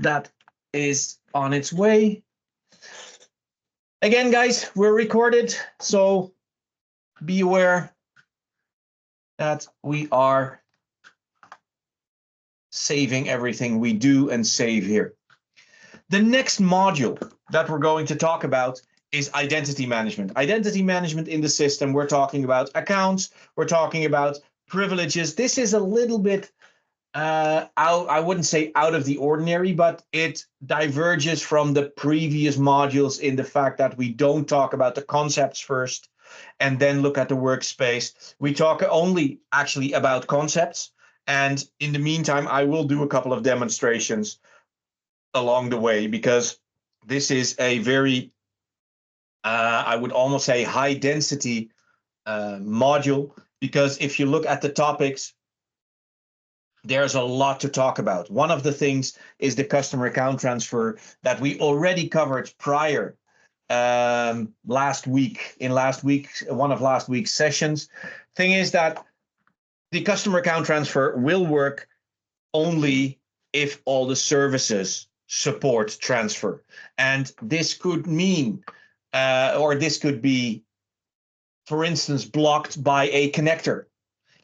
that is on its way. Again, guys, we're recorded, so be aware that we are saving everything we do and save here. The next module that we're going to talk about is identity management. Identity management in the system, we're talking about accounts, we're talking about privileges. This is a little bit I wouldn't say out of the ordinary, but it diverges from the previous modules in the fact that we don't talk about the concepts first and then look at the workspace. We talk only actually about concepts. And in the meantime, I will do a couple of demonstrations along the way, because this is a very, I would almost say, high density module, because if you look at the topics, there's a lot to talk about. One of the things is the customer account transfer that we already covered prior last week, one of last week's sessions. Thing is that the customer account transfer will work only if all the services support transfer. And this could mean, or this could be, for instance, blocked by a connector.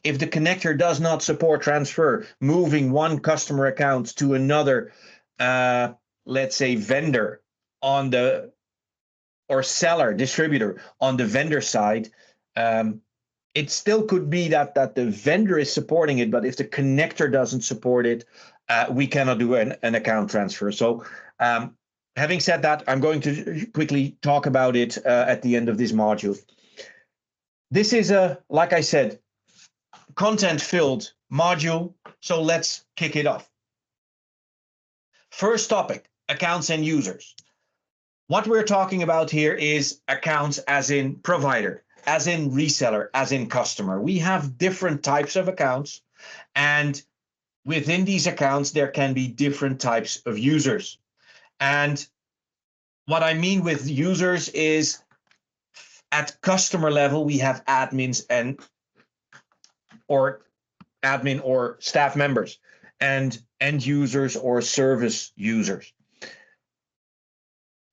If the connector does not support transfer, moving one customer account to another, let's say vendor on the, or seller, distributor on the vendor side, it still could be that the vendor is supporting it, but if the connector doesn't support it, we cannot do an account transfer. So having said that, I'm going to quickly talk about it at the end of this module. This is like I said, content-filled module, so let's kick it off. First topic, accounts and users. What we're talking about here is accounts as in provider, as in reseller, as in customer. We have different types of accounts, and within these accounts, there can be different types of users. And what I mean with users is at customer level, we have admins or admin or staff members, and end users or service users.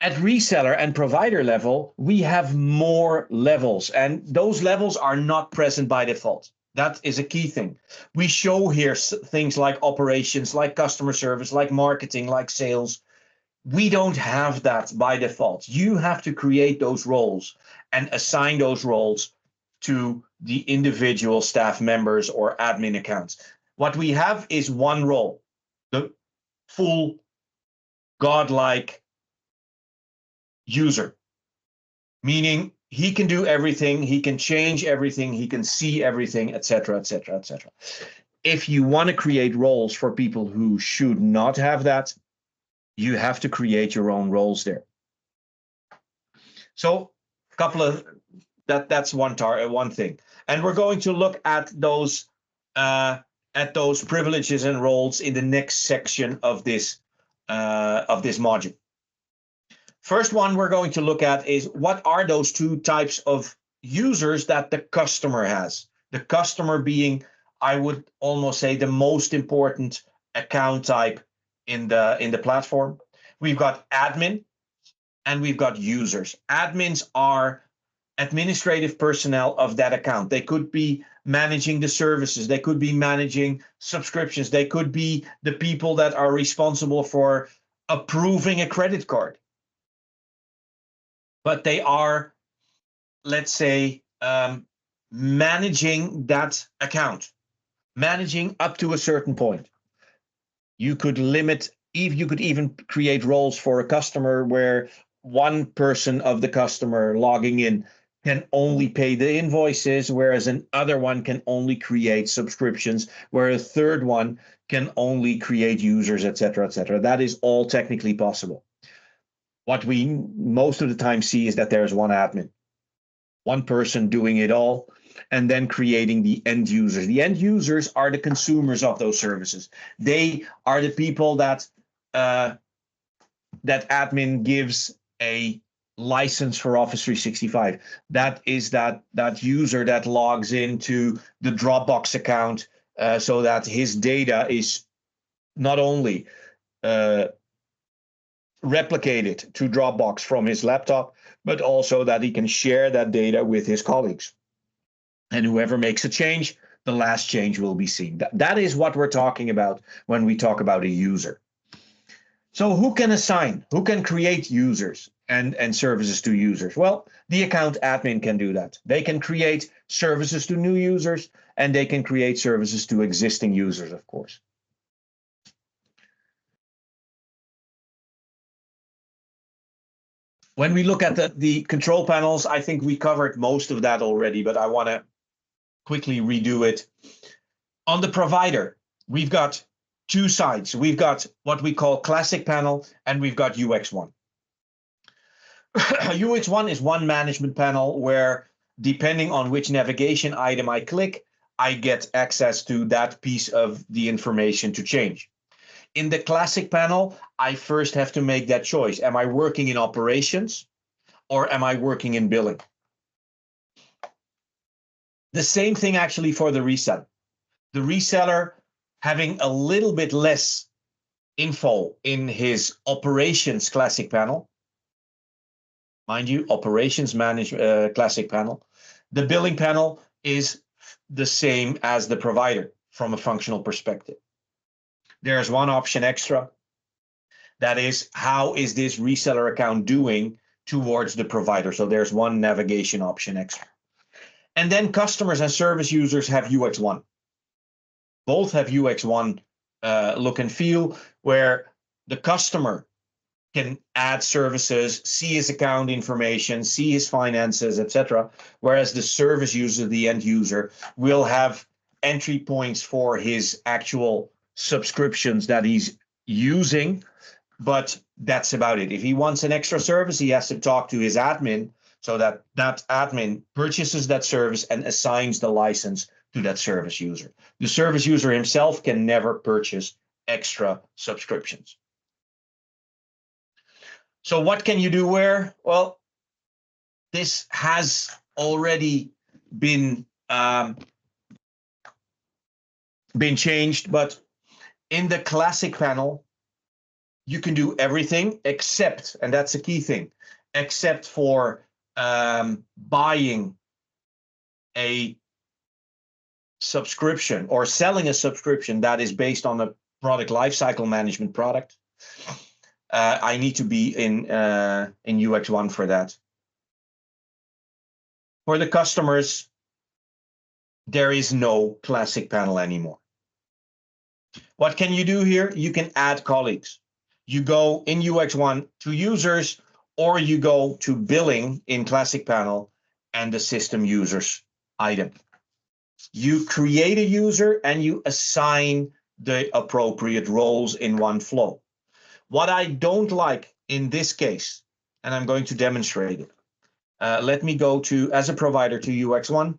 At reseller and provider level, we have more levels, and those levels are not present by default. That is a key thing. We show here things like operations, like customer service, like marketing, like sales. We don't have that by default. You have to create those roles and assign those roles to the individual staff members or admin accounts. What we have is one role, the full godlike user, meaning he can do everything, he can change everything, he can see everything, etc., etc., etc. If you want to create roles for people who should not have that, you have to create your own roles there. So a couple of that's one thing, and we're going to look at those privileges and roles in the next section of this module. First one we're going to look at is what are those two types of users that the customer has. The customer being, I would almost say, the most important account type in the platform. We've got admin and we've got users. Admins are administrative personnel of that account. They could be managing the services, they could be managing subscriptions, they could be the people that are responsible for approving a credit card. But they are, let's say, managing that account, managing up to a certain point. You could limit, you could even create roles for a customer where one person of the customer logging in can only pay the invoices, whereas another one can only create subscriptions, where a third one can only create users, etc., etc. That is all technically possible. What we most of the time see is that there's one admin, one person doing it all, and then creating the end users. The end users are the consumers of those services. They are the people that that admin gives a license for Office 365. That is that user that logs into the Dropbox account so that his data is not only replicate it to Dropbox from his laptop, but also that he can share that data with his colleagues. And whoever makes a change, the last change will be seen. That is what we're talking about when we talk about a user. So who can assign, who can create users and services to users? Well, the account admin can do that. They can create services to new users, and they can create services to existing users, of course. When we look at the control panels, I think we covered most of that already, but I want to quickly redo it. On the provider, we've got two sides. We've got what we call classic panel, and we've got UX1. UX1 is one management panel where, depending on which navigation item I click, I get access to that piece of the information to change. In the classic panel, I first have to make that choice. Am I working in operations or am I working in billing? The same thing actually for the reseller. The reseller having a little bit less info in his operations classic panel. Mind you, operations classic panel. The billing panel is the same as the provider from a functional perspective. There's one option extra. That is, how is this reseller account doing towards the provider? So there's one navigation option extra. And then customers and service users have UX1. Both have UX1 look and feel, where the customer can add services, see his account information, see his finances, etc. Whereas the service user, the end user, will have entry points for his actual subscriptions that he's using, but that's about it. If he wants an extra service, he has to talk to his admin so that that admin purchases that service and assigns the license to that service user. The service user himself can never purchase extra subscriptions. So what can you do where? Well, this has already been changed, but in the classic panel, you can do everything except, and that's a key thing, except for buying a subscription or selling a subscription that is based on a product lifecycle management product. I need to be in UX1 for that. For the customers, there is no classic panel anymore. What can you do here? You can add colleagues. You go in UX1 to users, or you go to billing in classic panel and the system users item. You create a user and you assign the appropriate roles in one flow. What I don't like in this case, and I'm going to demonstrate it. Let me go to, as a provider, to UX1.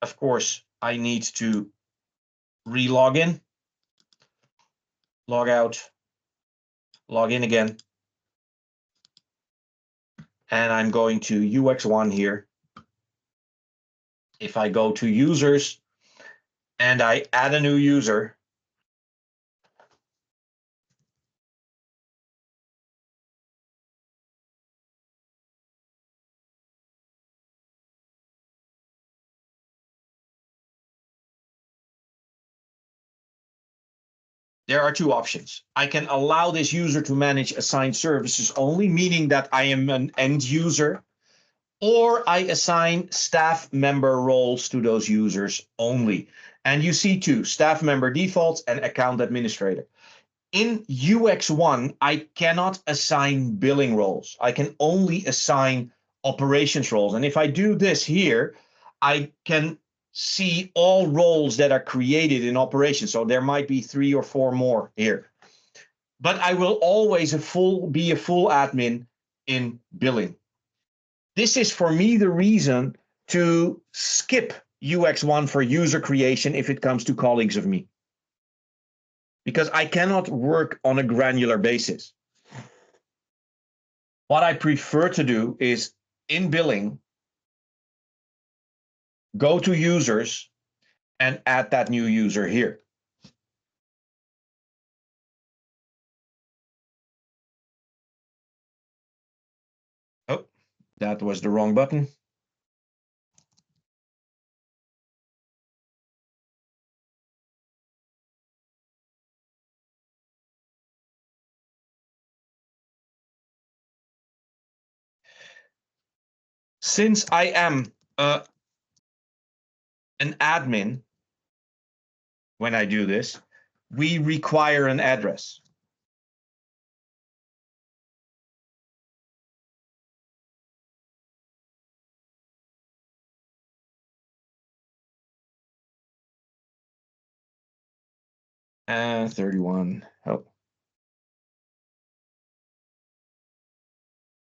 Of course, I need to re-log in, log out, log in again. And I'm going to UX1 here. If I go to users and I add a new user, there are two options. I can allow this user to manage assigned services only, meaning that I am an end user, or I assign staff member roles to those users only. And you see two, staff member defaults and account administrator. In UX1, I cannot assign billing roles. I can only assign operations roles. And if I do this here, I can see all roles that are created in operations. So there might be 3 or 4 more here. But I will always be a full admin in billing. This is for me the reason to skip UX1 for user creation if it comes to colleagues of me, because I cannot work on a granular basis. What I prefer to do is in billing, go to users and add that new user here. that was the wrong button. Since I am an admin, when I do this, we require an address. And 31. Oh.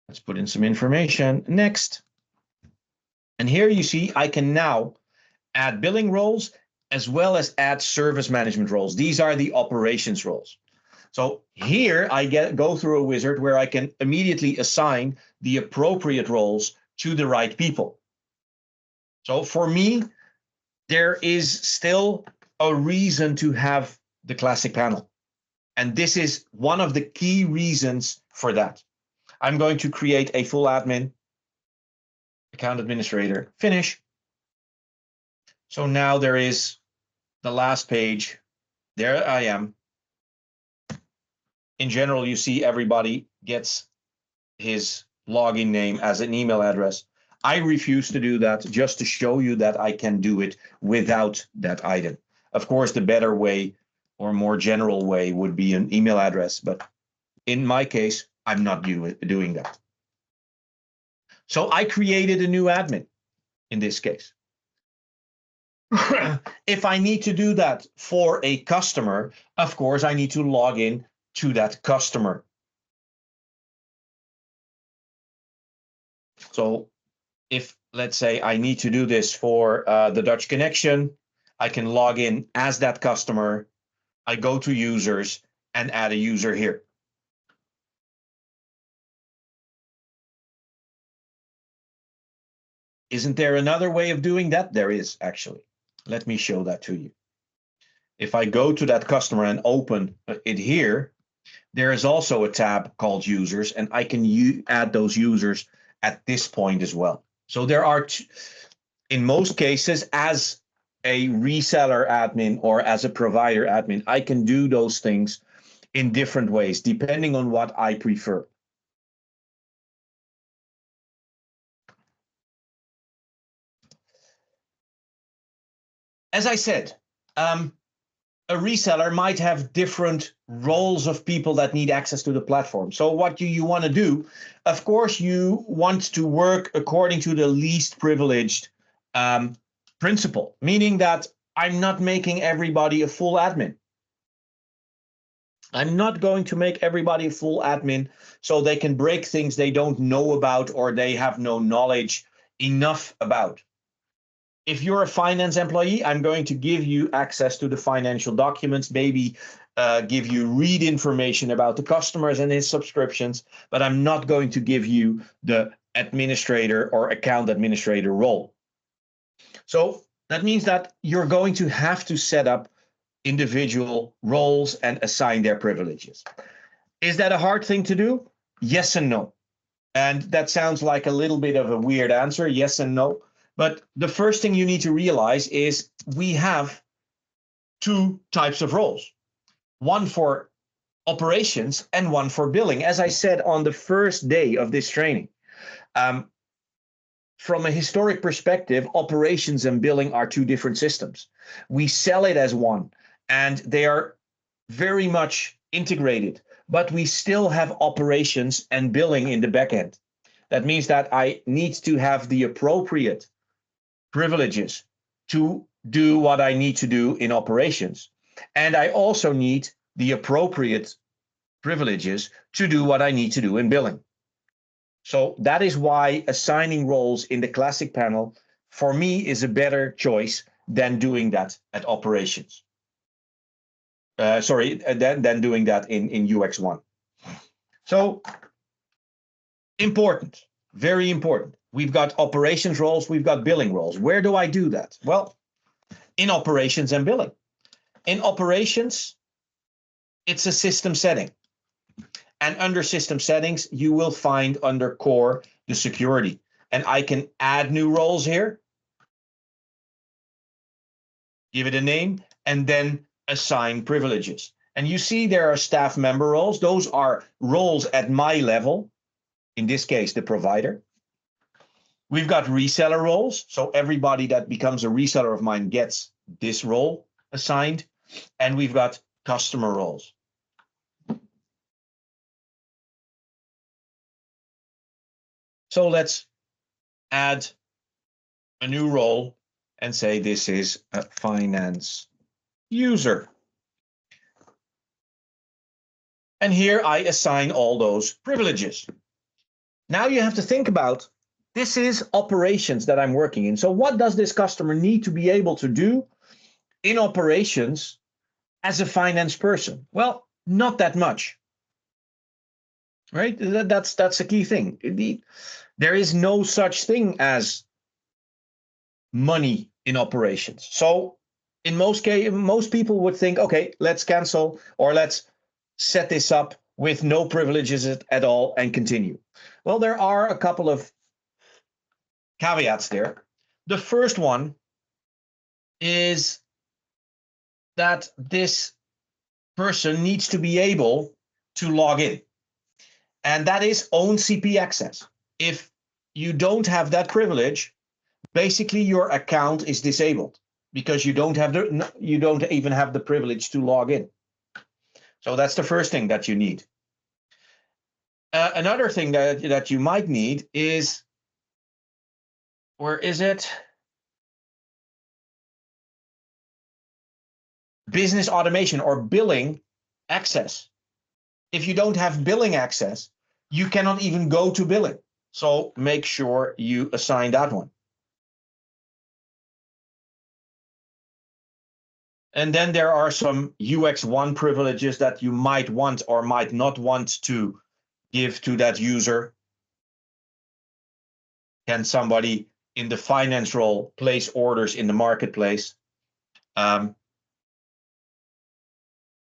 Let's put in some information. Next. And here you see I can now add billing roles as well as add service management roles. These are the operations roles. So here I go through a wizard where I can immediately assign the appropriate roles to the right people. So for me, there is still a reason to have the classic panel. And this is one of the key reasons for that. I'm going to create a full admin, account administrator, finish. So now there is the last page. There I am. In general, you see everybody gets his login name as an email address. I refuse to do that just to show you that I can do it without that item. Of course, the better way or more general way would be an email address, but in my case, I'm not doing that. So I created a new admin in this case. If I need to do that for a customer, of course, I need to log in to that customer. So if, let's say, I need to do this for the Dutch connection, I can log in as that customer. I go to users and add a user here. Isn't there another way of doing that? There is, actually. Let me show that to you. If I go to that customer and open it here, there is also a tab called users, and I can add those users at this point as well. So there are, in most cases, as a reseller admin or as a provider admin, I can do those things in different ways, depending on what I prefer. As I said, a reseller might have different roles of people that need access to the platform. So what do you want to do? Of course, you want to work according to the least privileged principle, meaning that I'm not making everybody a full admin. I'm not going to make everybody a full admin so they can break things they don't know about or they have no knowledge enough about. If you're a finance employee, I'm going to give you access to the financial documents, maybe give you read information about the customers and his subscriptions, but I'm not going to give you the administrator or account administrator role. So that means that you're going to have to set up individual roles and assign their privileges. Is that a hard thing to do? Yes and no. And that sounds like a little bit of a weird answer, yes and no. But the first thing you need to realize is we have two types of roles, one for operations and one for billing. As I said on the first day of this training, from a historic perspective, operations and billing are two different systems. We sell it as one, and they are very much integrated, but we still have operations and billing in the back end. That means that I need to have the appropriate privileges to do what I need to do in operations. And I also need the appropriate privileges to do what I need to do in billing. So that is why assigning roles in the classic panel for me is a better choice than doing that at operations. Than doing that in UX1. So important, very important. We've got operations roles, we've got billing roles. Where do I do that? Well, in operations and billing. In operations, it's a system setting. And under system settings, you will find under core the security. And I can add new roles here, give it a name, and then assign privileges. And you see there are staff member roles. Those are roles at my level, in this case, the provider. We've got reseller roles. So everybody that becomes a reseller of mine gets this role assigned. And we've got customer roles. So let's add a new role and say this is a finance user. And here I assign all those privileges. Now you have to think about, this is operations that I'm working in. So what does this customer need to be able to do in operations as a finance person? Well, not that much, right? That's a key thing. There is no such thing as money in operations. So in most cases, most people would think, okay, let's cancel or let's set this up with no privileges at all and continue. Well, there are a couple of caveats there. The first one is that this person needs to be able to log in. And that is own CP access. If you don't have that privilege, basically your account is disabled because you don't even have the privilege to log in. So that's the first thing that you need. Another thing that you might need is, where is it? Business automation or billing access. If you don't have billing access, you cannot even go to billing. So make sure you assign that one. And then there are some UX1 privileges that you might want or might not want to give to that user. Can somebody in the finance role place orders in the marketplace?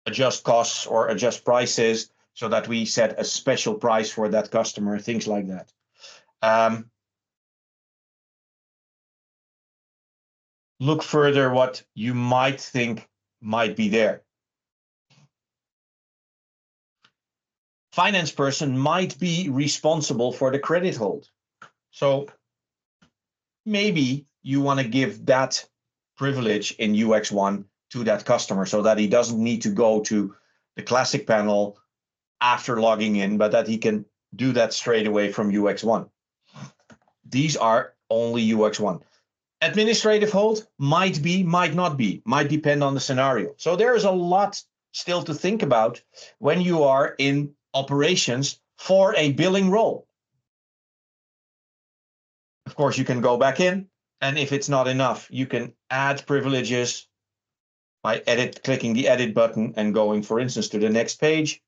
Adjust costs or adjust prices so that we set a special price for that customer, things like that. Look further what you might think might be there. Finance person might be responsible for the credit hold. So maybe you want to give that privilege in UX1 to that customer so that he doesn't need to go to the classic panel after logging in, but that he can do that straight away from UX1. These are only UX1. Administrative hold might be, might not be, might depend on the scenario. So there is a lot still to think about when you are in operations for a billing role. Of course, you can go back in, and if it's not enough, you can add privileges by clicking the edit button and going, for instance, to the next page.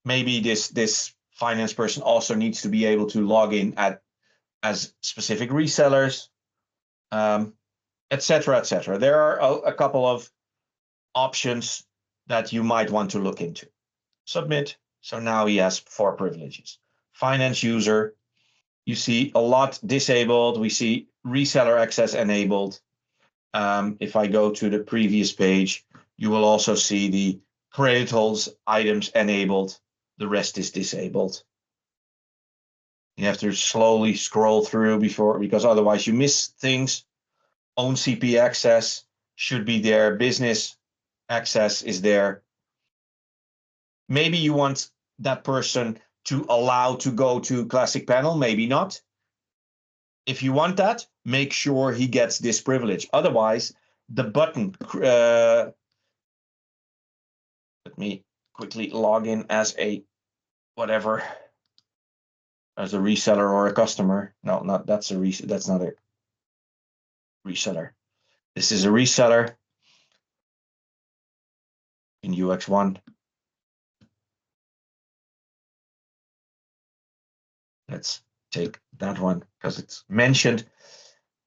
Maybe this finance person also needs to be able to log in as specific resellers, etc., etc. There are a couple of options that you might want to look into. Submit. So now he has 4 privileges. Finance user, you see a lot disabled. We see reseller access enabled. If I go to the previous page, you will also see the credit holds items enabled. The rest is disabled. You have to slowly scroll through because otherwise you miss things. Own CP access should be there. Business access is there. Maybe you want that person to allow to go to classic panel, maybe not. If you want that, make sure he gets this privilege. Otherwise, the button, let me quickly log in as a whatever, as a reseller or a customer. No, that's not a reseller. This is a reseller in UX1. Let's take that one because it's mentioned.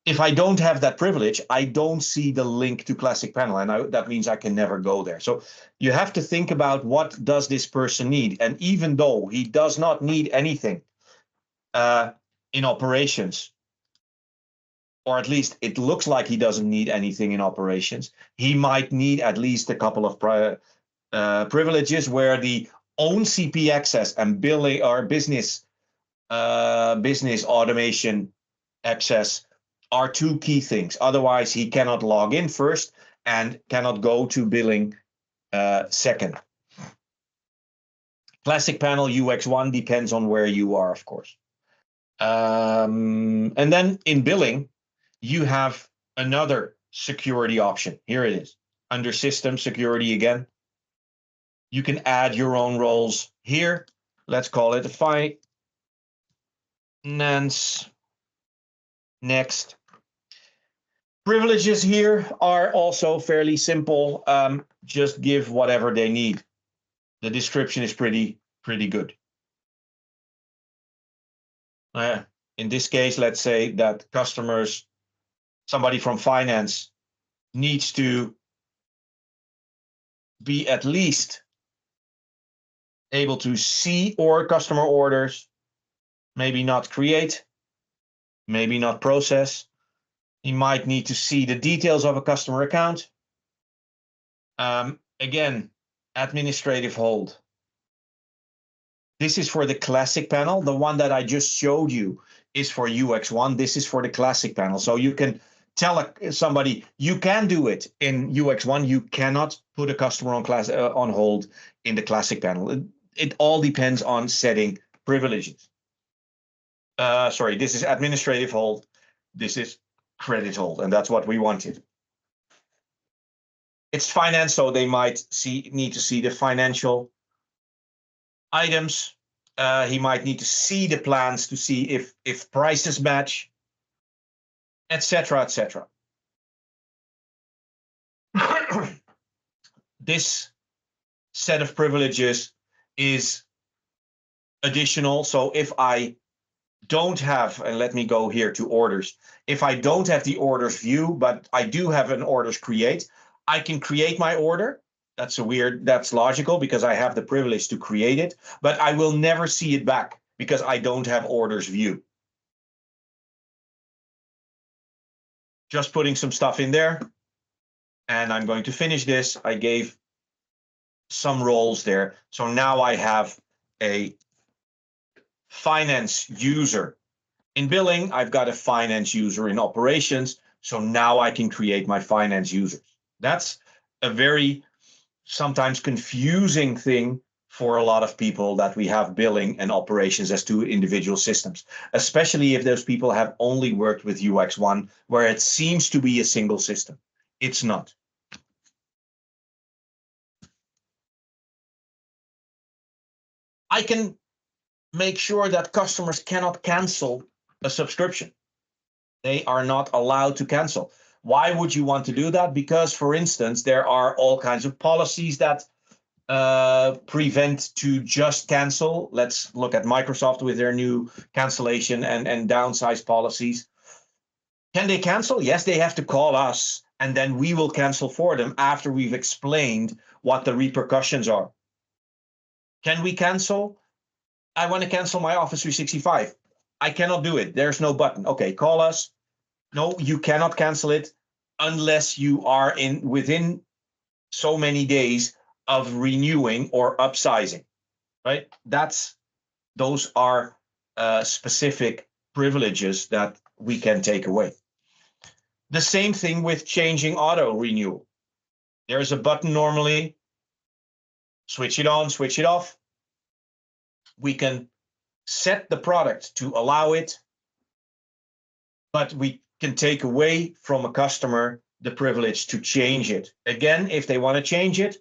If I don't have that privilege, I don't see the link to classic panel, and that means I can never go there. So you have to think about, what does this person need? And even though he does not need anything in operations, or at least it looks like he doesn't need anything in operations, he might need at least a couple of privileges where the own CP access and billing or business automation access are two key things. Otherwise, he cannot log in first and cannot go to billing second. Classic panel UX1 depends on where you are, of course. And then in billing, you have another security option. Here it is. Under system security again. You can add your own roles here. Let's call it finance. Next. Privileges here are also fairly simple. Just give whatever they need. The description is pretty good. In this case, let's say that somebody from finance needs to be at least able to see customer orders, maybe not create, maybe not process. He might need to see the details of a customer account. Again, administrative hold. This is for the classic panel. The one that I just showed you is for UX1. This is for the classic panel. So you can tell somebody, you can do it in UX1. You cannot put a customer on hold in the classic panel. It all depends on setting privileges. Sorry, this is administrative hold. This is credit hold, and that's what we wanted. It's finance, so they might need to see the financial items. He might need to see the plans to see if prices match, etc., etc. This set of privileges is additional. So if I don't have, and let me go here to orders. If I don't have the orders view, but I do have an orders create, I can create my order. That's logical because I have the privilege to create it, but I will never see it back because I don't have orders view. Just putting some stuff in there, and I'm going to finish this. I gave some roles there. So now I have a finance user in billing. I've got a finance user in operations. So now I can create my finance users. That's a very sometimes confusing thing for a lot of people, that we have billing and operations as two individual systems, especially if those people have only worked with UX1, where it seems to be a single system. It's not. I can make sure that customers cannot cancel a subscription. They are not allowed to cancel. Why would you want to do that? Because, for instance, there are all kinds of policies that prevent to just cancel. Let's look at Microsoft with their new cancellation and downsize policies. Can they cancel? Yes, they have to call us, and then we will cancel for them after we've explained what the repercussions are. Can we cancel? I want to cancel my Office 365. I cannot do it. There's no button. Okay, call us. No, you cannot cancel it unless you are within so many days of renewing or upsizing, right? Those are specific privileges that we can take away. The same thing with changing auto renewal. There's a button normally. Switch it on, switch it off. We can set the product to allow it, but we can take away from a customer the privilege to change it. Again, if they want to change it,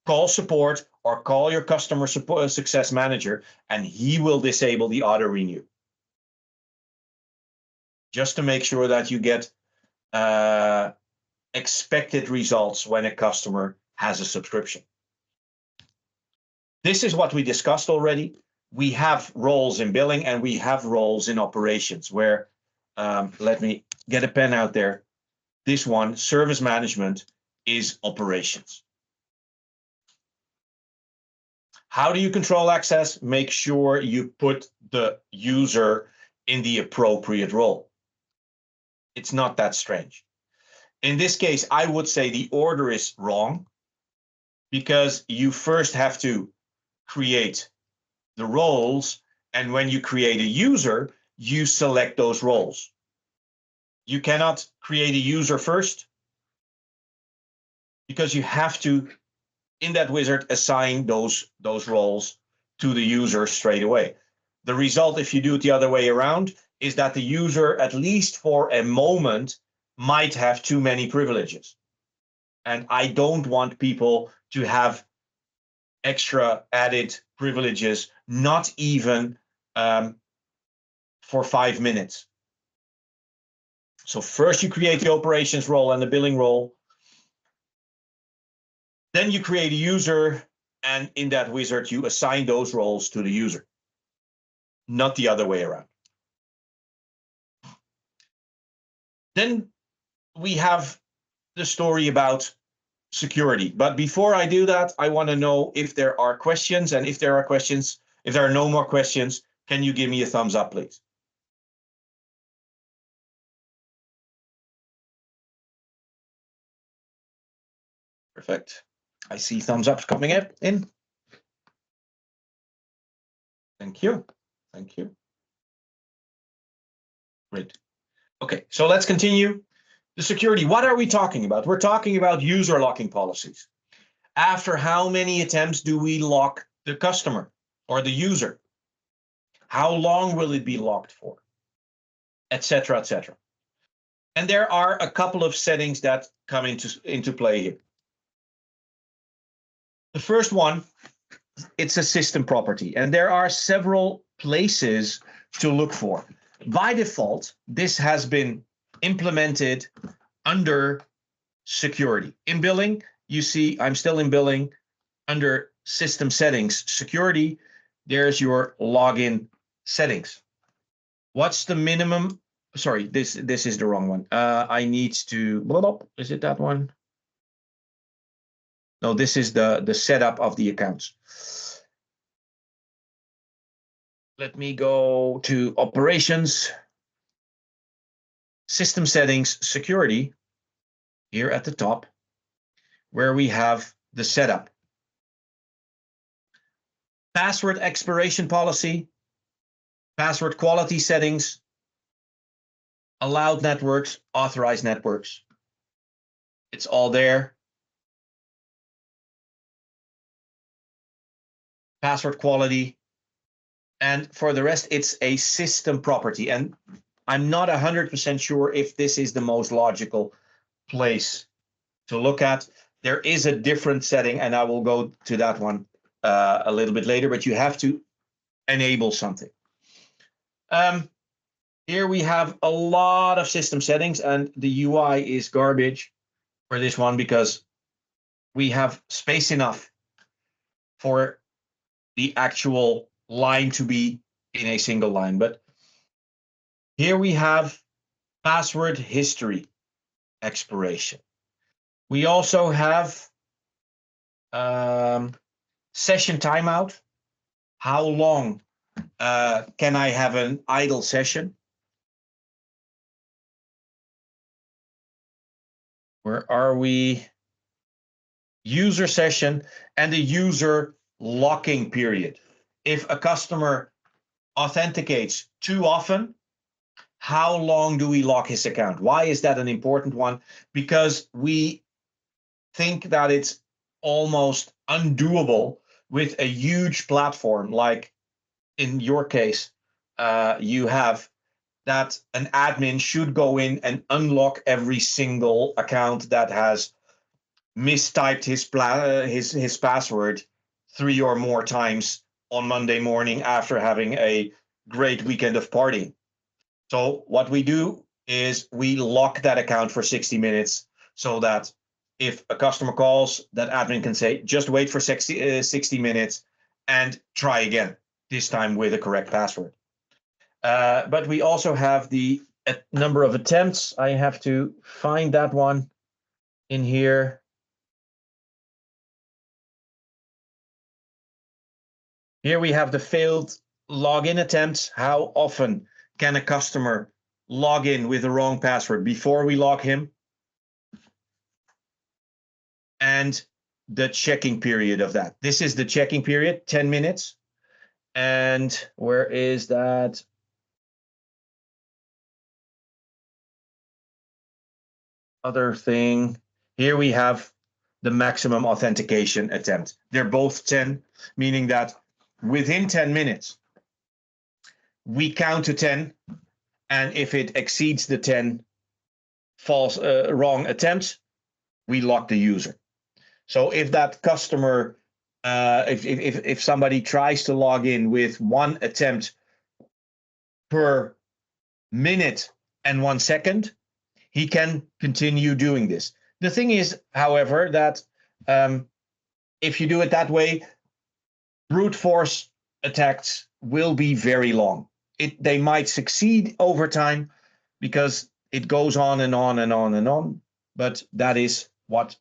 call support or call your customer success manager, and he will disable the auto renew. Just to make sure that you get expected results when a customer has a subscription. This is what we discussed already. We have roles in billing and we have roles in operations where, let me get a pen out there. This one, service management, is operations. How do you control access? Make sure you put the user in the appropriate role. It's not that strange. In this case, I would say the order is wrong because you first have to create the roles, and when you create a user, you select those roles. You cannot create a user first because you have to, in that wizard, assign those roles to the user straight away. The result, if you do it the other way around, is that the user, at least for a moment, might have too many privileges. And I don't want people to have extra added privileges, not even for 5 minutes. So first you create the operations role and the billing role. Then you create a user, and in that wizard, you assign those roles to the user, not the other way around. Then we have the story about security. But before I do that, I want to know if there are questions, and if there are questions, if there are no more questions, can you give me a thumbs up, please? Perfect. I see thumbs ups coming in. Thank you. Thank you. Great. Okay, so let's continue. The security, what are we talking about? We're talking about user locking policies. After how many attempts do we lock the customer or the user? How long will it be locked for? Etc., etc. And there are a couple of settings that come into play here. The first one, it's a system property, and there are several places to look for. By default, this has been implemented under security. In billing, you see I'm still in billing. Under system settings, security, there's your login settings. What's the minimum? Sorry, this is the wrong one. I need to, is it that one? No, this is the setup of the accounts. Let me go to operations, system settings, security, here at the top, where we have the setup. Password expiration policy, password quality settings, allowed networks, authorized networks. It's all there. Password quality. And for the rest, it's a system property. And I'm not 100% sure if this is the most logical place to look at. There is a different setting, and I will go to that one a little bit later, but you have to enable something. Here we have a lot of system settings, and the UI is garbage for this one because we have space enough for the actual line to be in a single line. But here we have password history expiration. We also have session timeout. How long can I have an idle session? Where are we? User session and the user locking period. If a customer authenticates too often, how long do we lock his account? Why is that an important one? Because we think that it's almost undoable with a huge platform like in your case, you have that an admin should go in and unlock every single account that has mistyped his password 3 or more times on Monday morning after having a great weekend of partying. So what we do is we lock that account for 60 minutes so that if a customer calls, that admin can say, just wait for 60 minutes and try again, this time with a correct password. But we also have the number of attempts. I have to find that one in here. Here we have the failed login attempts. How often can a customer log in with the wrong password before we log him? And the checking period of that. This is the checking period, 10 minutes. And where is that? Other thing. Here we have the maximum authentication attempt. They're both 10, meaning that within 10 minutes, we count to 10. And if it exceeds the 10 wrong attempts, we lock the user. So if that customer, if somebody tries to log in with one attempt per minute and 1 second, he can continue doing this. The thing is, however, that if you do it that way, brute force attacks will be very long. They might succeed over time because it goes on and on and on and on, but that is what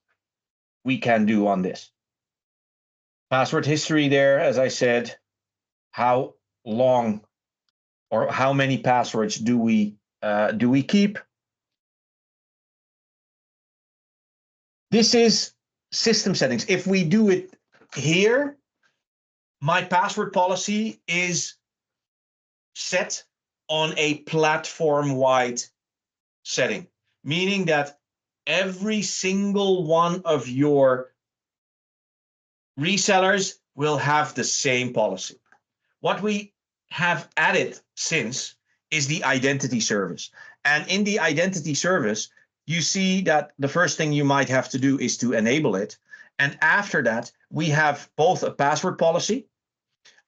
we can do on this. Password history there, as I said, how long or how many passwords do we keep? This is system settings. If we do it here, my password policy is set on a platform-wide setting, meaning that every single one of your resellers will have the same policy. What we have added since is the identity service. And in the identity service, you see that the first thing you might have to do is to enable it. And after that, we have both a password policy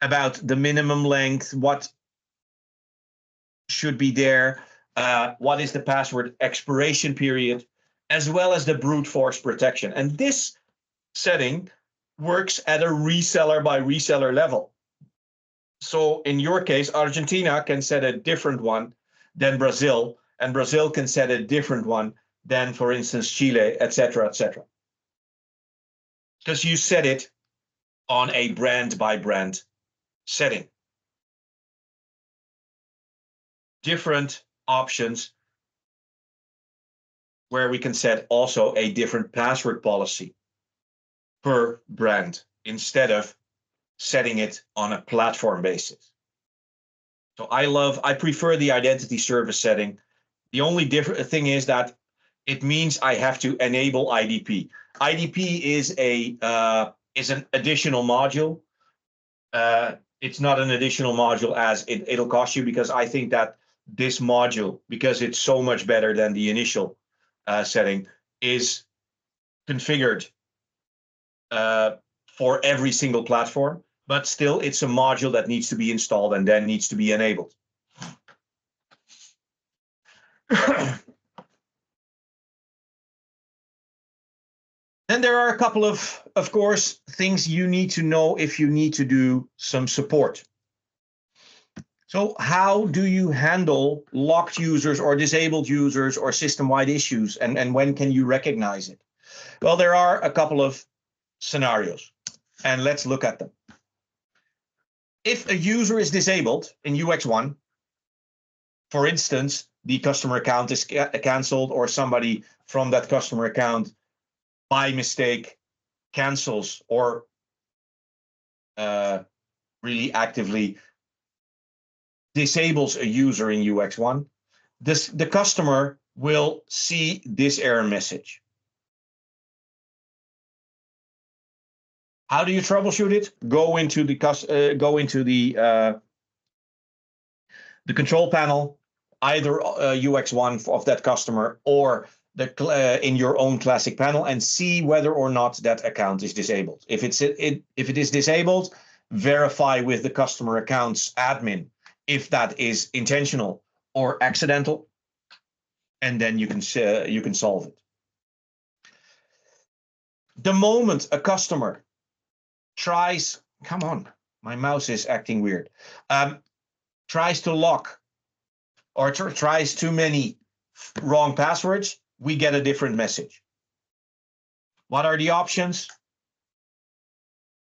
about the minimum length, what should be there, what is the password expiration period, as well as the brute force protection. And this setting works at a reseller by reseller level. So in your case, Argentina can set a different one than Brazil, and Brazil can set a different one than, for instance, Chile, etc., etc. Because you set it on a brand by brand setting. Different options where we can set also a different password policy per brand instead of setting it on a platform basis. So I prefer the identity service setting. The only different thing is that it means I have to enable IDP. IDP is an additional module. It's not an additional module as it'll cost you, because I think that this module, because it's so much better than the initial setting, is configured for every single platform, but still it's a module that needs to be installed and then needs to be enabled. Then there are a couple of course, things you need to know if you need to do some support. So how do you handle locked users or disabled users or system-wide issues, and when can you recognize it? Well, there are a couple of scenarios, and let's look at them. If a user is disabled in UX1, for instance, the customer account is canceled, or somebody from that customer account by mistake cancels or really actively disables a user in UX1, the customer will see this error message. How do you troubleshoot it? Go into the control panel, either UX1 of that customer or in your own classic panel, and see whether or not that account is disabled. If it is disabled, verify with the customer accounts admin if that is intentional or accidental, and then you can solve it. The moment a customer tries, come on, my mouse is acting weird, tries to lock or tries too many wrong passwords, we get a different message. What are the options?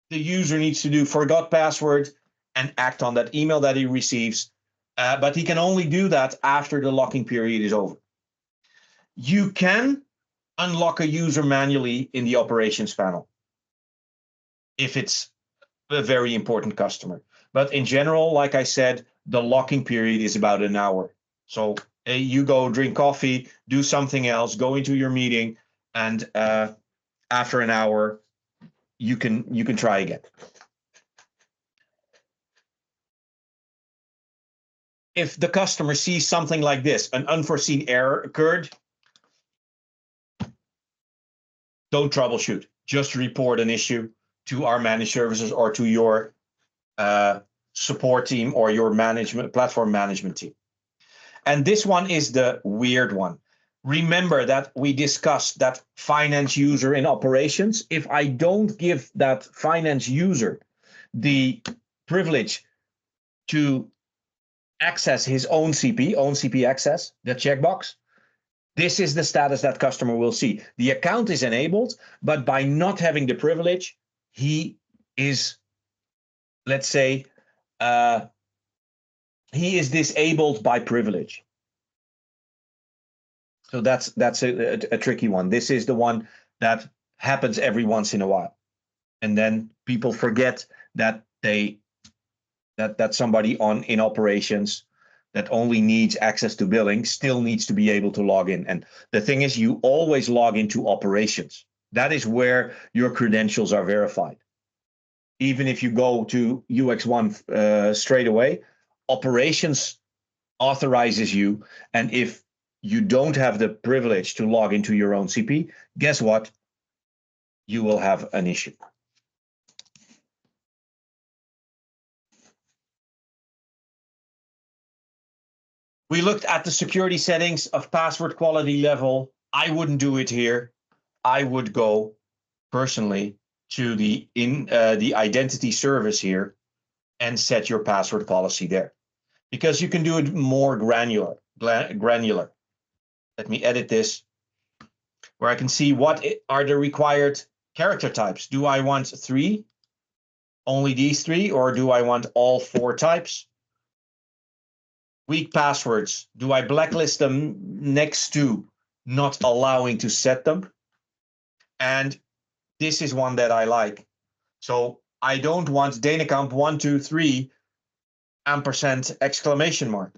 The user needs to do forgot password and act on that email that he receives, but he can only do that after the locking period is over. You can unlock a user manually in the operations panel if it's a very important customer. But in general, like I said, the locking period is about an hour. So you go drink coffee, do something else, go into your meeting, and after an hour, you can try again. If the customer sees something like this, an unforeseen error occurred, don't troubleshoot. Just report an issue to our managed services or to your support team or your platform management team. And this one is the weird one. Remember that we discussed that finance user in operations. If I don't give that finance user the privilege to access his own CP access, the checkbox, this is the status that customer will see. The account is enabled, but by not having the privilege, he is, let's say, he is disabled by privilege. So that's a tricky one. This is the one that happens every once in a while, and then people forget that that somebody in operations that only needs access to billing still needs to be able to log in. And the thing is, you always log into operations. That is where your credentials are verified. Even if you go to UX1 straight away, operations authorizes you. And if you don't have the privilege to log into your own CP, guess what? You will have an issue. We looked at the security settings of password quality level. I wouldn't do it here. I would go personally to the identity service here and set your password policy there, because you can do it more granular. Let me edit this, where I can see what are the required character types. Do I want 3, only these 3, or do I want all 4 types? Weak passwords, do I blacklist them next to not allowing to set them? And this is one that I like. So I don't want Denecamp123 ampersand exclamation mark,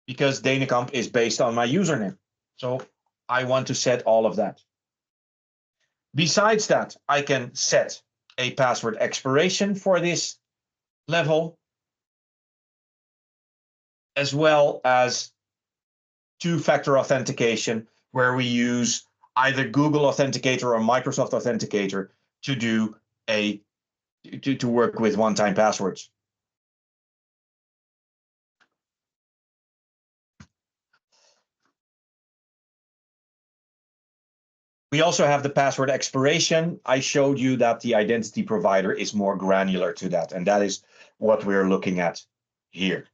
because Denecamp is based on my username. So I want to set all of that. Besides that, I can set a password expiration for this level, as well as 2-factor authentication, where we use either Google Authenticator or Microsoft Authenticator to do to work with one-time passwords. We also have the password expiration. I showed you that the identity provider is more granular to that, and that is what we're looking at here.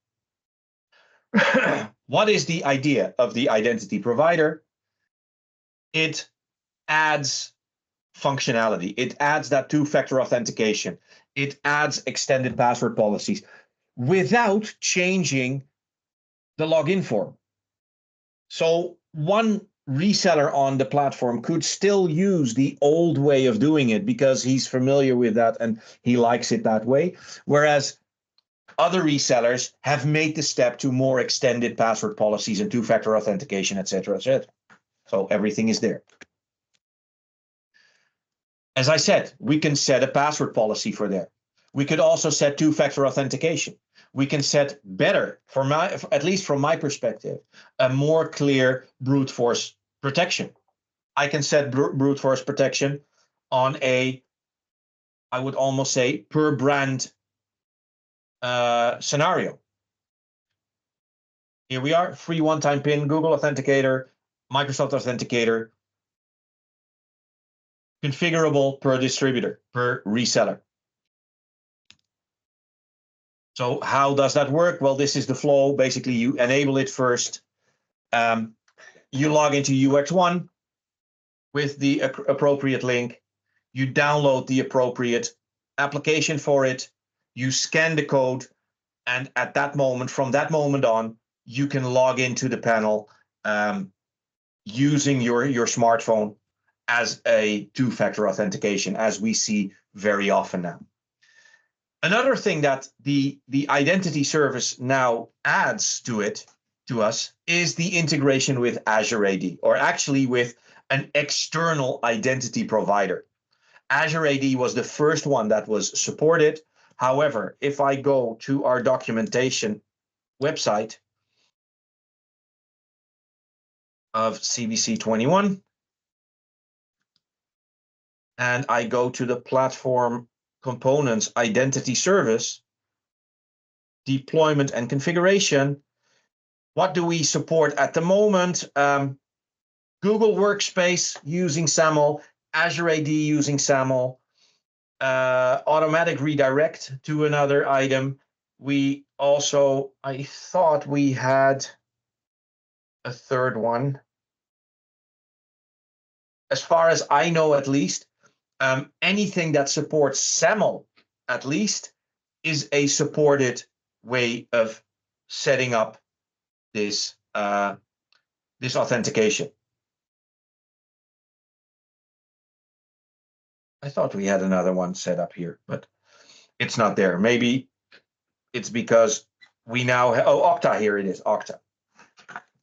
What is the idea of the identity provider? It adds functionality. It adds that 2-factor authentication. It adds extended password policies without changing the login form. So one reseller on the platform could still use the old way of doing it because he's familiar with that and he likes it that way, whereas other resellers have made the step to more extended password policies and 2-factor authentication, etc., etc. So everything is there. As I said, we can set a password policy for there. We could also set 2-factor authentication. We can set better, at least from my perspective, a more clear brute force protection. I can set brute force protection on I would almost say, per brand scenario. Here we are, free one-time PIN, Google Authenticator, Microsoft Authenticator, configurable per distributor, per reseller. So how does that work? Well, this is the flow. Basically, you enable it first. You log into UX1 with the appropriate link. You download the appropriate application for it. You scan the code. And at that moment, from that moment on, you can log into the panel using your smartphone as a two-factor authentication, as we see very often now. Another thing that the identity service now adds to us is the integration with Azure AD, or actually with an external identity provider. Azure AD was the first one that was supported. However, if I go to our documentation website of CBC 21, and I go to the platform components identity service, deployment and configuration, what do we support at the moment? Google Workspace using SAML, Azure AD using SAML, automatic redirect to another item. We also, I thought we had a third one. As far as I know, at least, anything that supports SAML, at least, is a supported way of setting up this this authentication. I thought we had another one set up here, but it's not there. Maybe it's because we now have, oh, Okta, here it is, Okta.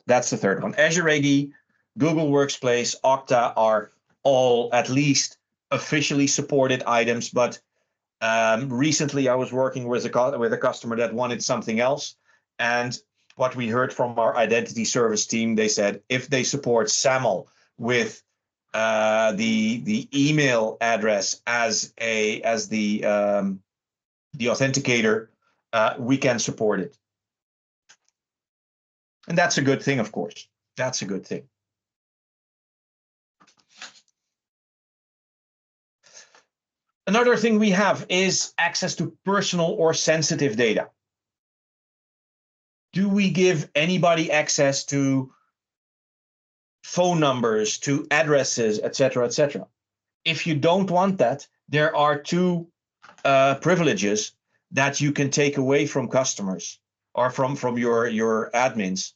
That's the third one. Azure AD, Google Workspace, Okta are all at least officially supported items, but recently I was working with a customer that wanted something else. And what we heard from our identity service team, they said if they support SAML with the email address as the authenticator, we can support it. And that's a good thing, of course. That's a good thing. Another thing we have is access to personal or sensitive data. Do we give anybody access to phone numbers, to addresses, etc., etc.? If you don't want that, there are two privileges that you can take away from customers or from your admins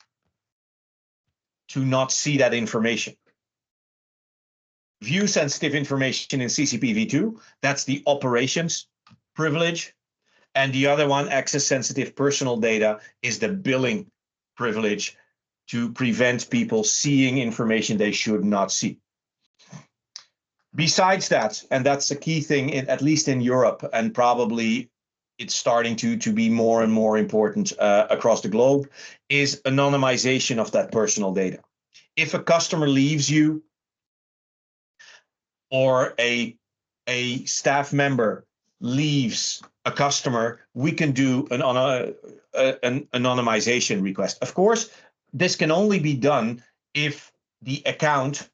to not see that information. View sensitive information in CCP v2, that's the operations privilege. And the other one, access sensitive personal data, is the billing privilege to prevent people seeing information they should not see. Besides that, and that's a key thing, at least in Europe, and probably it's starting to be more and more important across the globe, is anonymization of that personal data. If a customer leaves you, or a staff member leaves a customer, we can do an anonymization request. Of course, this can only be done if the account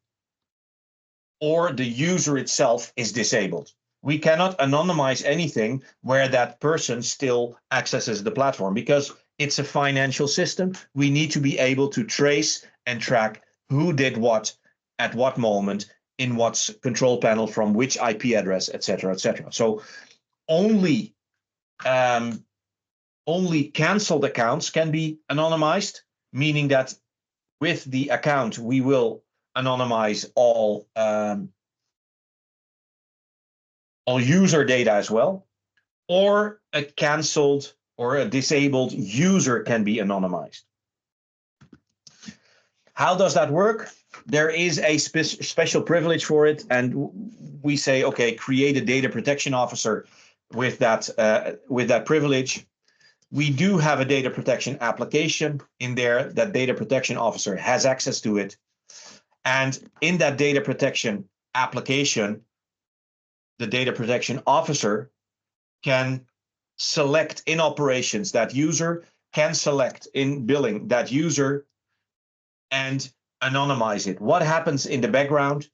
or the user itself is disabled. We cannot anonymize anything where that person still accesses the platform, because it's a financial system. We need to be able to trace and track who did what at what moment in what control panel from which IP address, etc., etc. So only canceled accounts can be anonymized, meaning that with the account we will anonymize all user data as well, or a canceled or a disabled user can be anonymized. How does that work? There is a special privilege for it, and we say, okay, create a data protection officer with that privilege. We do have a data protection application in there that data protection officer has access to it. And in that data protection application, the data protection officer can select in operations that user, can select in billing that user, and anonymize it. What happens in the background?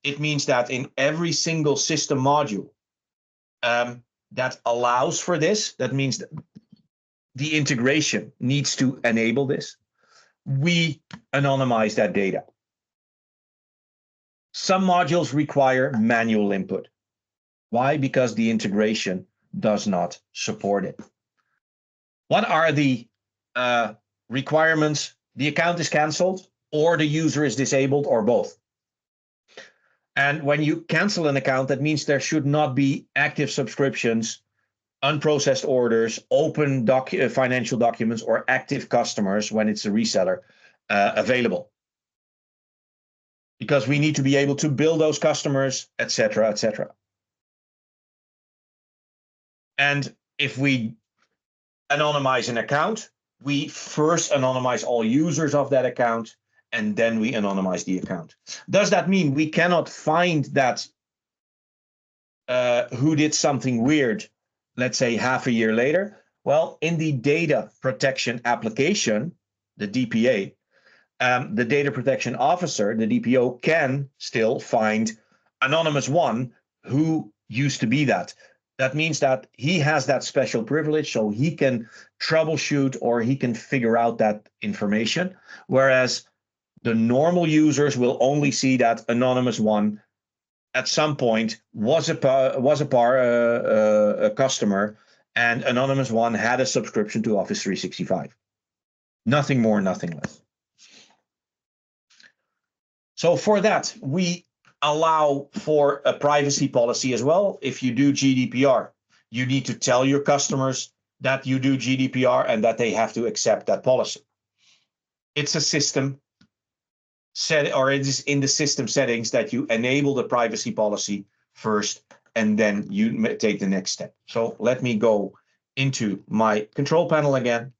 It means that in every single system module that allows for this, that means the integration needs to enable this, we anonymize that data. Some modules require manual input. Why? Because the integration does not support it. What are the requirements? The account is canceled, or the user is disabled, or both. And when you cancel an account, that means there should not be active subscriptions, unprocessed orders, open financial documents, or active customers when it's a reseller available. Because we need to be able to bill those customers, etc., etc. And if we anonymize an account, we first anonymize all users of that account, and then we anonymize the account. Does that mean we cannot find that who did something weird, let's say half a year later? Well, in the data protection application, the DPA, the data protection officer, the DPO, can still find anonymous one who used to be that. That means that he has that special privilege, so he can troubleshoot or he can figure out that information, whereas the normal users will only see that anonymous one at some point was a customer, and anonymous one had a subscription to Office 365. Nothing more, nothing less. So for that, we allow for a privacy policy as well. If you do GDPR, you need to tell your customers that you do GDPR and that they have to accept that policy. It's a system set, or it is in the system settings that you enable the privacy policy first, and then you take the next step. So let me go into my control panel again.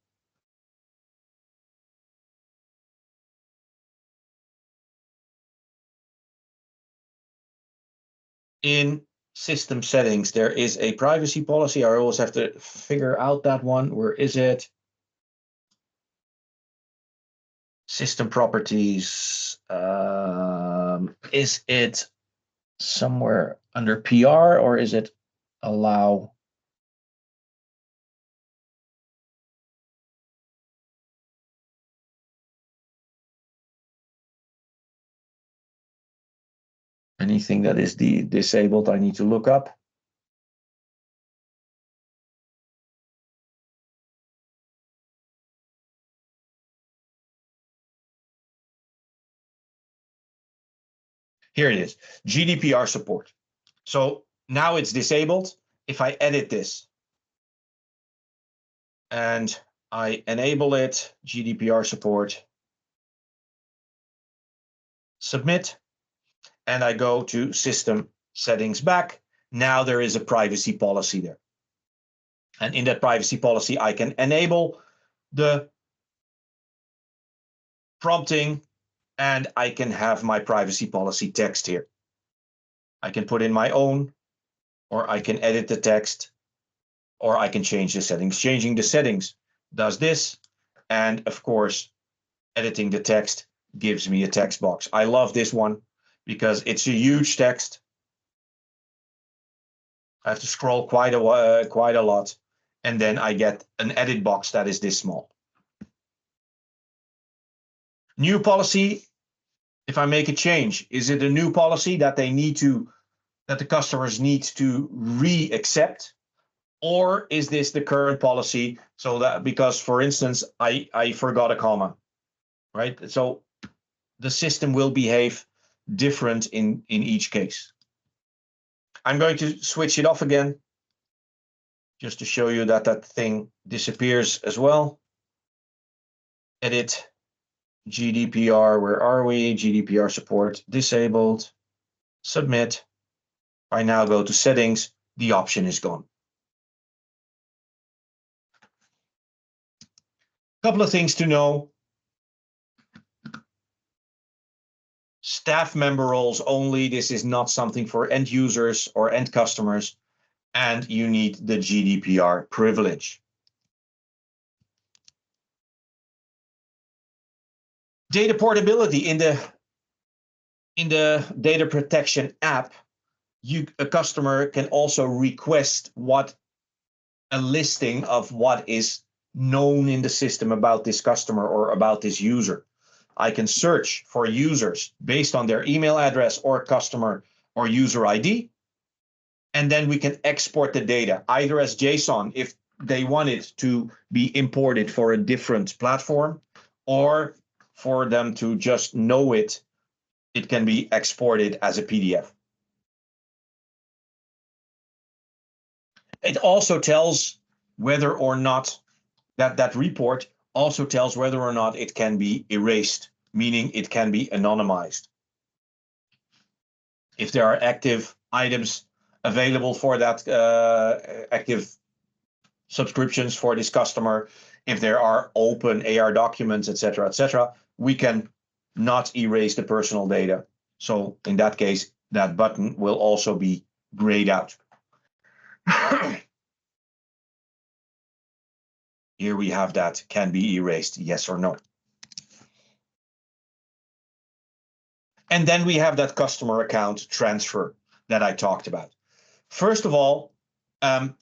In system settings, there is a privacy policy. I always have to figure out that one. Where is it? System properties. Is it somewhere under PR, or is it allow? Anything that is disabled, I need to look up. Here it is, GDPR support. So now it's disabled. If I edit this and I enable it, GDPR support, submit, and I go to system settings back, now there is a privacy policy there. And in that privacy policy, I can enable the prompting, and I can have my privacy policy text here. I can put in my own, or I can edit the text, or I can change the settings. Changing the settings does this, and of course, editing the text gives me a text box. I love this one because it's a huge text. I have to scroll quite a lot, and then I get an edit box that is this small. New policy. If I make a change, is it a new policy that the customers need to re-accept, or is this the current policy? So that, because for instance, I forgot a comma, right? So the system will behave different in each case. I'm going to switch it off again, just to show you that that thing disappears as well. Edit. GDPR, where are we? GDPR support disabled. Submit. I now go to settings. The option is gone. Couple of things to know. Staff member roles only. This is not something for end users or end customers, and you need the GDPR privilege. Data portability in the data protection app, a customer can also request a listing of what is known in the system about this customer or about this user. I can search for users based on their email address or customer or user ID. And then we can export the data either as JSON if they want it to be imported for a different platform, or for them to just know it, it can be exported as a PDF. It also tells whether or not that report also tells whether or not it can be erased, meaning it can be anonymized. If there are active items available for that active subscriptions for this customer, if there are open AR documents, etc., we can not erase the personal data. So in that case, that button will also be grayed out. Here we have that can be erased, yes or no. And then we have that customer account transfer that I talked about. First of all, how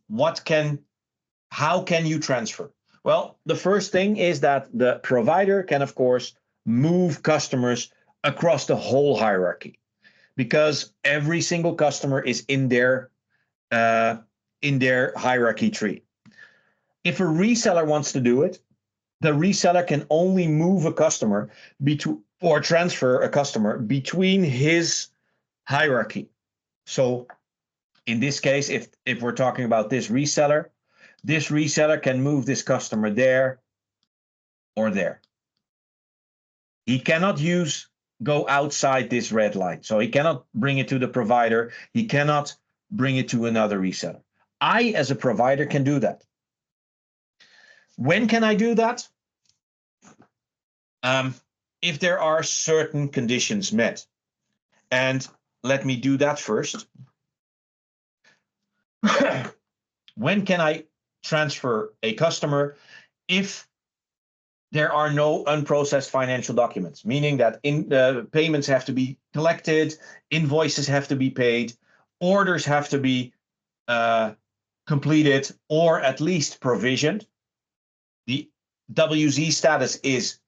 can you transfer? Well, the first thing is that the provider can, of course, move customers across the whole hierarchy, because every single customer is in their hierarchy tree. If a reseller wants to do it, the reseller can only move a customer or transfer a customer between his hierarchy. So in this case, if we're talking about this reseller can move this customer there or there. He cannot go outside this red line. So he cannot bring it to the provider. He cannot bring it to another reseller. I, as a provider, can do that. When can I do that? If there are certain conditions met. And let me do that first. When can I transfer a customer? If there are no unprocessed financial documents, meaning that payments have to be collected, invoices have to be paid, orders have to be completed or at least provisioned. The WZ status is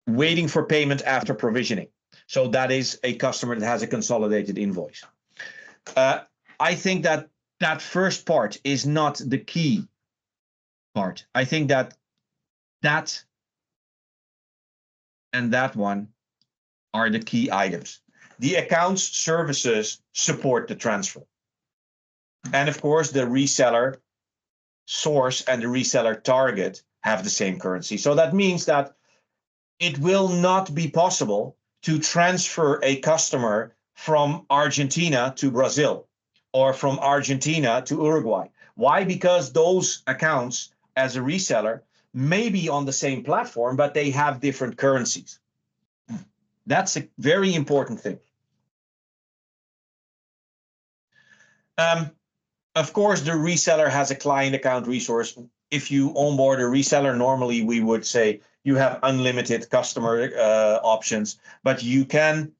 waiting for payment after provisioning. So that is a customer that has a consolidated invoice. I think that first part is not the key part. I think that and that one are the key items. The accounts services support the transfer. And of course, the reseller source and the reseller target have the same currency. So that means that it will not be possible to transfer a customer from Argentina to Brazil or from Argentina to Uruguay. Why? Because those accounts as a reseller may be on the same platform, but they have different currencies. That's a very important thing. Of course, the reseller has a client account resource. If you onboard a reseller, normally we would say you have unlimited customer options, but you can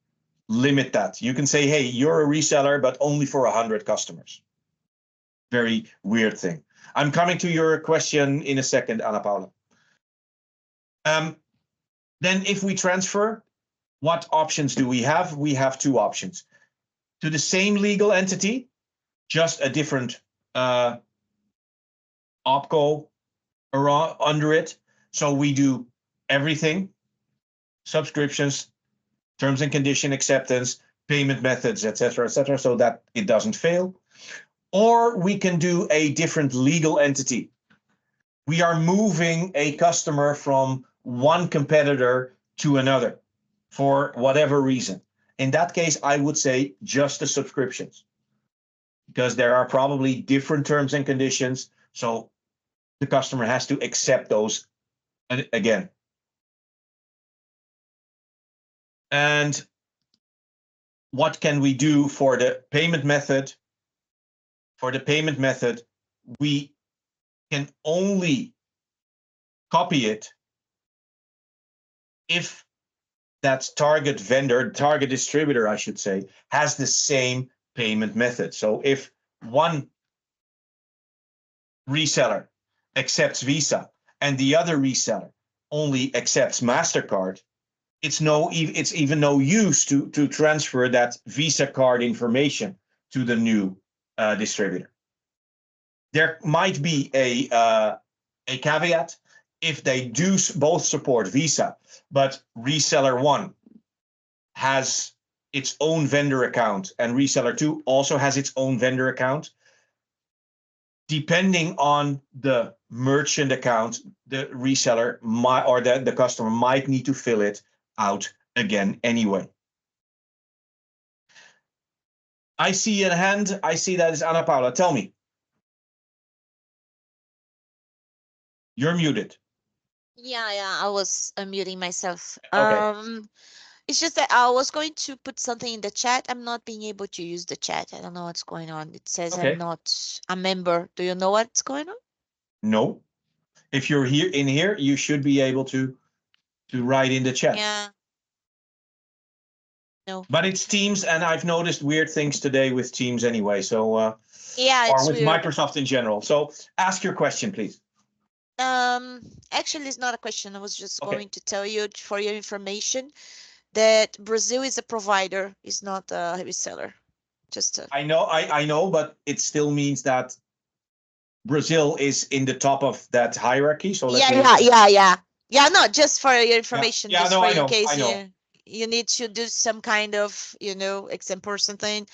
limit that. You can say, hey, you're a reseller, but only for 100 customers. Very weird thing. I'm coming to your question in a second, Ana Paula. Then if we transfer, what options do we have? We have two options. To the same legal entity, just a different opco under it. So we do everything: subscriptions, terms and condition acceptance, payment methods, etc., so that it doesn't fail. Or we can do a different legal entity. We are moving a customer from one competitor to another for whatever reason. In that case, I would say just the subscriptions, because there are probably different terms and conditions. So the customer has to accept those again. And what can we do for the payment method? For the payment method, we can only copy it if that target vendor, target distributor, I should say, has the same payment method. So if one reseller accepts Visa and the other reseller only accepts MasterCard, it's even no use to transfer that Visa card information to the new distributor. There might be a caveat if they do both support Visa, but reseller 1 has its own vendor account and reseller 2 also has its own vendor account. Depending on the merchant account, the reseller might, or the customer might need to fill it out again anyway. I see a hand. I see that is Ana Paula. Tell me. You're muted. Yeah, I was unmuting myself. Okay. It's just that I was going to put something in the chat. I'm not being able to use the chat. I don't know what's going on. It says Okay. I'm not a member. Do you know what's going on? No. If you're here, you should be able to write in the chat. Yeah. No. But it's Teams, and I've noticed weird things today with Teams anyway. So yeah, or it's with weird. Microsoft in general. So ask your question, please. Actually, it's not a question. I was just going to tell you for your information that Brazil is a provider, is not a reseller. Just I know, but it still means that Brazil is in the top of that hierarchy. So yeah. No, just for your information. Yeah, just no, for I know, in case I know. you need to do some kind of example or something,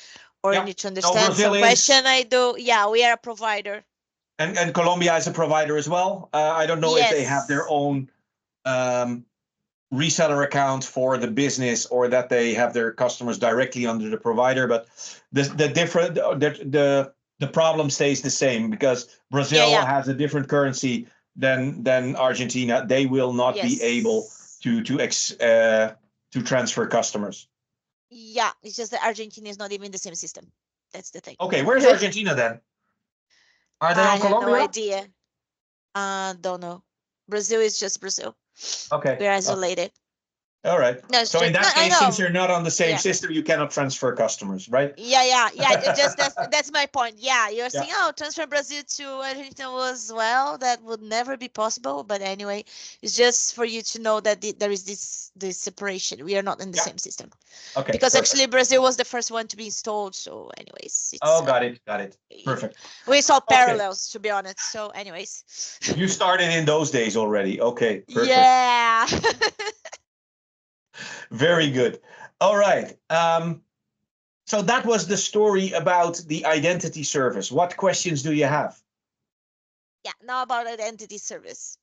or you Yeah. need to No, understand Brazil some is, question. I do. Yeah, we are a provider. and Colombia is a provider as well. I don't know if they have their Yes. own reseller account for the business or that they have their customers directly under the provider, but the problem stays the same because Brazil has a different currency than Argentina. They will not be able to transfer customers. Yeah, it's just that Argentina is not even in the same system. That's the thing. Okay, where's Argentina then? Are they I on have Colombia? no idea. Don't know. Brazil is just Brazil. Okay. We're isolated. All right. No, So in that case, since you're not on the same Yeah. system, you cannot transfer customers, right? Yeah. It just that's my point. Yeah, you're saying, oh, transfer Brazil to Argentina was that would never be possible. But anyway, it's just for you to know that there is this separation. We are not in the same system. Okay. Because perfect. actually Brazil was the first one to be installed. So, anyways, it's, got it. Perfect. We saw parallels, to be honest. So, anyways, you started in those days already. Okay. Perfect. Yeah. Very good. All right. So that was the story about the identity service. What questions do you have? Yeah, now about identity service.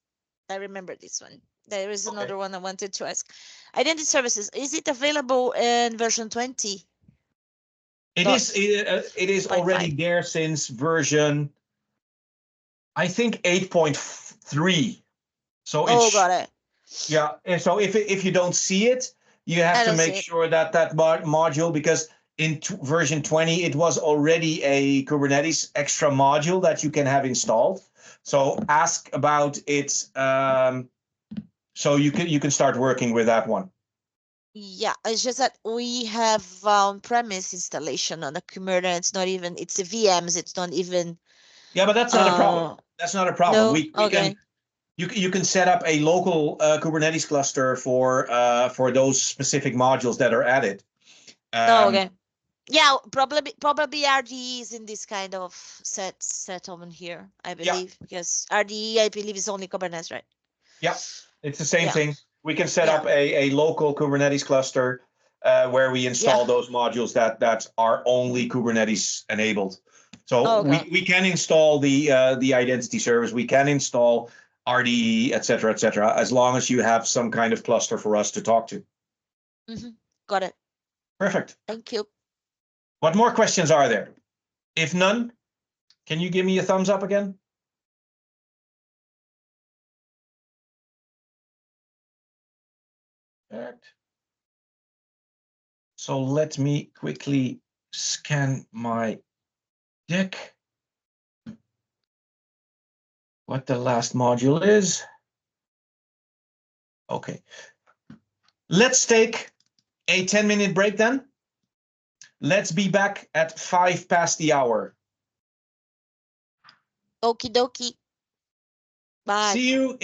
I remember this one. There is another one I wanted to ask. Identity services, is it available in version 20? It is already there since version, I think 8.3. So it's, got it. Yeah, and so if you don't see it, you have to make sure that module, because in version 20 it was already a Kubernetes extra module that you can have installed. So ask about it, so you can start working with that one. Yeah, it's just that we have on-premise installation on the Kubernetes. It's not even, it's the VMs. It's not even. Yeah, but that's not a problem. That's not a problem. No? We can. You can set up a local Kubernetes cluster for those specific modules that are added. Okay. Yeah, probably RDE is in this kind of settlement here, I believe, because RDE, I believe, is only Kubernetes, right? Yeah, it's the same thing. We can set up a local Kubernetes cluster where we install those modules that are only Kubernetes enabled. So we can install the identity service. We can install RDE, et cetera, as long as you have some kind of cluster for us to talk to. Got it. Perfect. Thank you. What more questions are there? If none, can you give me a thumbs up again? Perfect. So let me quickly scan my deck. What the last module is. Okay. Let's take a 10-minute break then. Let's be back at 5 past the hour. Okie dokie. Bye. See you